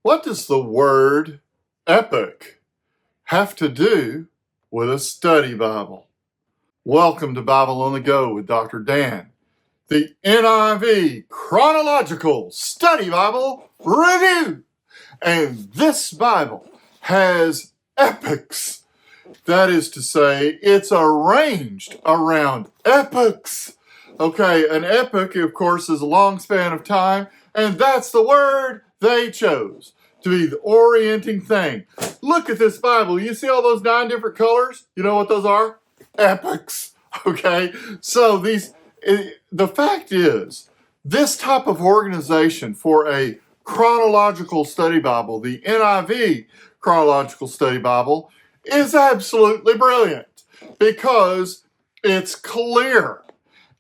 What does the word epoch have to do with a study Bible? Welcome to Bible on the Go with Dr. Dan, the NIV Chronological Study Bible Review. And this Bible has epochs. That is to say, it's arranged around epochs. Okay, an epoch, of course, is a long span of time, and that's the word they chose to be the orienting thing. Look at this Bible. You see all those 9 different colors? You know what those are? Epochs. Okay, so the fact is, this type of organization for a chronological study Bible, the NIV Chronological Study Bible, is absolutely brilliant because it's clear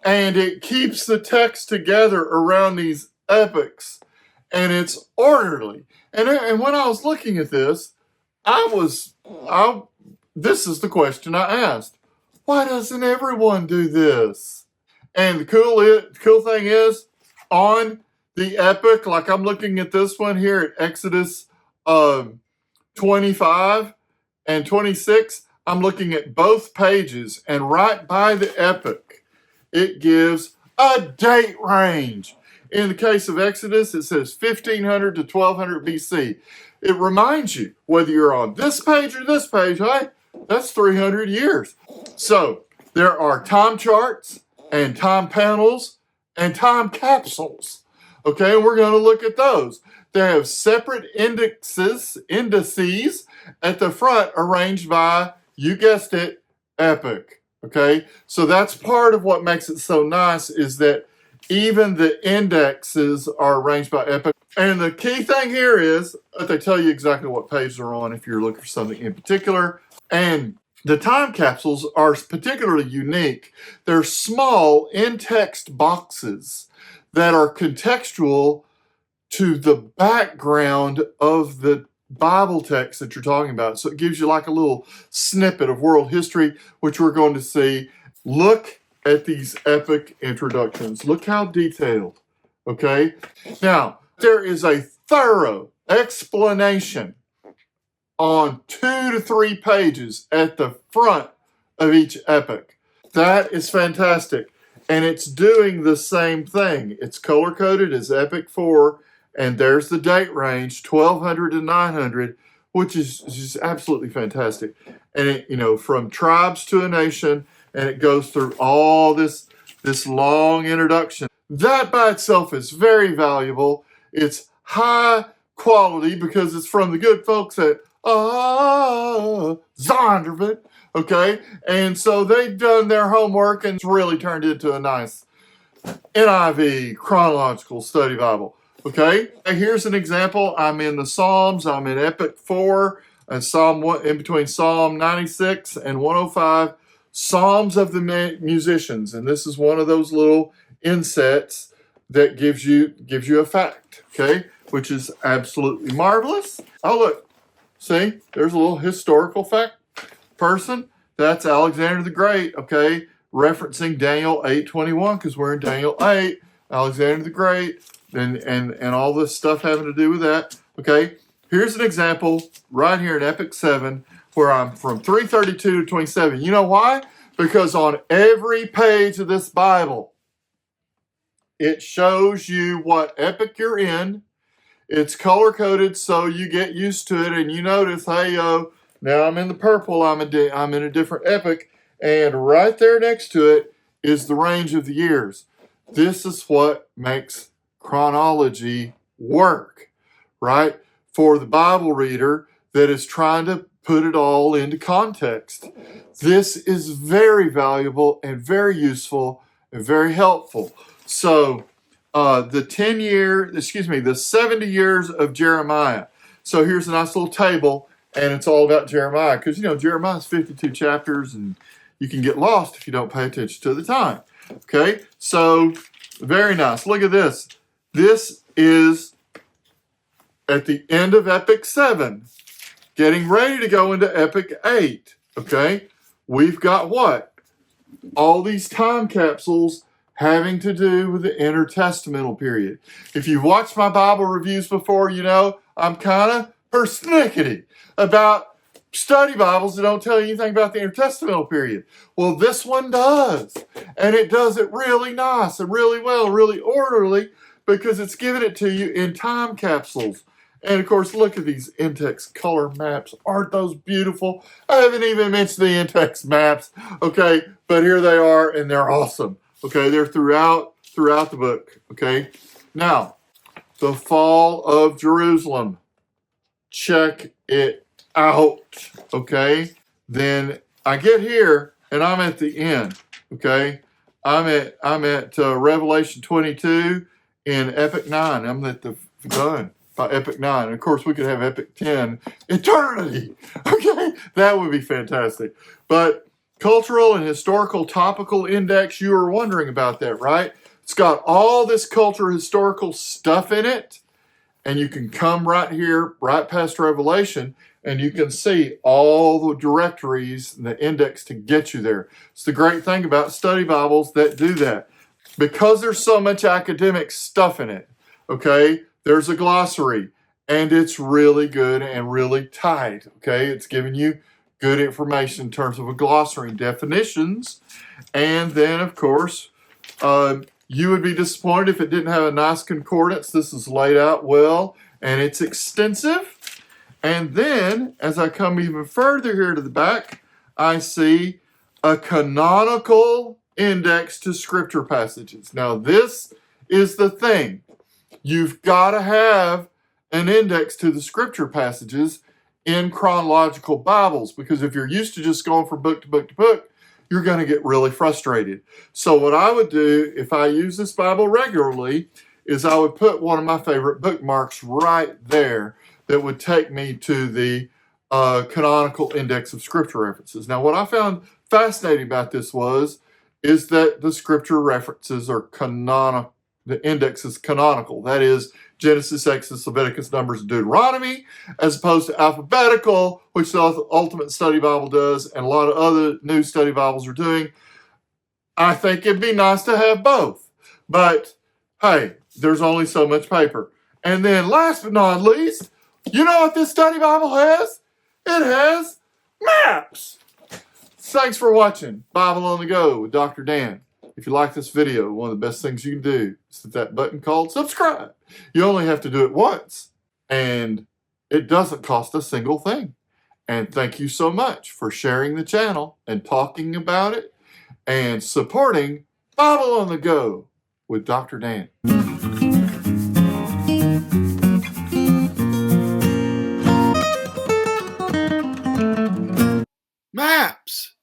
and it keeps the text together around these epochs and it's orderly. And when I was looking at this, this is the question I asked. Why doesn't everyone do this? And the cool thing is, on the epoch, like I'm looking at this one here at Exodus 25 and 26, I'm looking at both pages, and right by the epoch, it gives a date range. In the case of Exodus, it says 1500 to 1200 BC. It reminds you, whether you're on this page or this page, hey, that's 300 years. So there are time charts and time panels and time capsules. Okay, and we're going to look at those. They have separate indices at the front arranged by, you guessed it, epoch. Okay, so that's part of what makes it so nice, is that even the indexes are arranged by epoch. And the key thing here is that they tell you exactly what page they're on if you're looking for something in particular. And the time capsules are particularly unique. They're small in-text boxes that are contextual to the background of the Bible text that you're talking about. So it gives you like a little snippet of world history, which we're going to see. Look at these epoch introductions. Look how detailed, okay? Now, there is a thorough explanation on 2 to 3 pages at the front of each epoch. That is fantastic. And it's doing the same thing. It's color-coded as Epoch 4, and there's the date range, 1200 to 900, which is just absolutely fantastic. And it, from tribes to a nation, and it goes through all this long introduction. That by itself is very valuable. It's high quality because it's from the good folks at Zondervan. Okay, and so they've done their homework and it's really turned into a nice NIV Chronological Study Bible. Okay, here's an example. I'm in the Psalms. I'm in Epoch 4, and Psalm 1, in between Psalm 96 and 105, Psalms of the Musicians. And this is one of those little insets that gives you a fact, okay, which is absolutely marvelous. Oh, look, see, there's a little historical fact person. That's Alexander the Great, okay, referencing Daniel 8:21, because we're in Daniel 8, Alexander the Great, and all this stuff having to do with that. Okay, here's an example right here in Epoch 7, where I'm from 332 to 27. You know why? Because on every page of this Bible, it shows you what epoch you're in. It's color-coded so you get used to it, and you notice, hey, now I'm in the purple, I'm in a different epoch, and right there next to it is the range of the years. This is what makes chronology work, right? For the Bible reader that is trying to put it all into context. This is very valuable and very useful and very helpful. So the 70 years of Jeremiah. So here's a nice little table, and it's all about Jeremiah, because Jeremiah's 52 chapters, and you can get lost if you don't pay attention to the time. Okay, so very nice. Look at this. This is at the end of Epoch 7, getting ready to go into Epoch 8. Okay, we've got what? All these time capsules having to do with the intertestamental period. If you've watched my Bible reviews before, I'm kind of persnickety about study Bibles that don't tell you anything about the intertestamental period. Well, this one does. And it does it really nice and really well, really orderly, because it's giving it to you in time capsules. And of course, look at these in-text color maps. Aren't those beautiful? I haven't even mentioned the in-text maps, okay? But here they are, and they're awesome, okay? They're throughout the book, okay? Now, the fall of Jerusalem. Check it out, okay? Then I get here, and I'm at the end, okay? I'm at Revelation 22 in Epoch 9. I'm at the done by Epoch 9. And of course, we could have Epoch 10, eternity, okay? That would be fantastic. But cultural and historical topical index, you were wondering about that, right? It's got all this culture historical stuff in it, and you can come right here, right past Revelation, and you can see all the directories and the index to get you there. It's the great thing about study Bibles that do that. Because there's so much academic stuff in it, okay, there's a glossary, and it's really good and really tight, okay? It's giving you good information in terms of a glossary and definitions. And then, of course, you would be disappointed if it didn't have a nice concordance. This is laid out well, and it's extensive. And then, as I come even further here to the back, I see a canonical index to scripture passages. Now, this is the thing. You've got to have an index to the scripture passages in chronological Bibles, because if you're used to just going from book to book to book, you're going to get really frustrated. So what I would do if I use this Bible regularly is I would put one of my favorite bookmarks right there that would take me to the canonical index of scripture references. Now, what I found fascinating about this is that the scripture references are canonical. The index is canonical. That is Genesis, Exodus, Leviticus, Numbers, and Deuteronomy, as opposed to alphabetical, which the Ultimate Study Bible does, and a lot of other new study Bibles are doing. I think it'd be nice to have both. But, hey, there's only so much paper. And then, last but not least, you know what this study Bible has? It has maps. Thanks for watching Bible on the Go with Dr. Dan. If you like this video, one of the best things you can do is hit that button called subscribe. You only have to do it once, and it doesn't cost a single thing. And thank you so much for sharing the channel and talking about it and supporting Bible on the Go with Dr. Dan. Maps!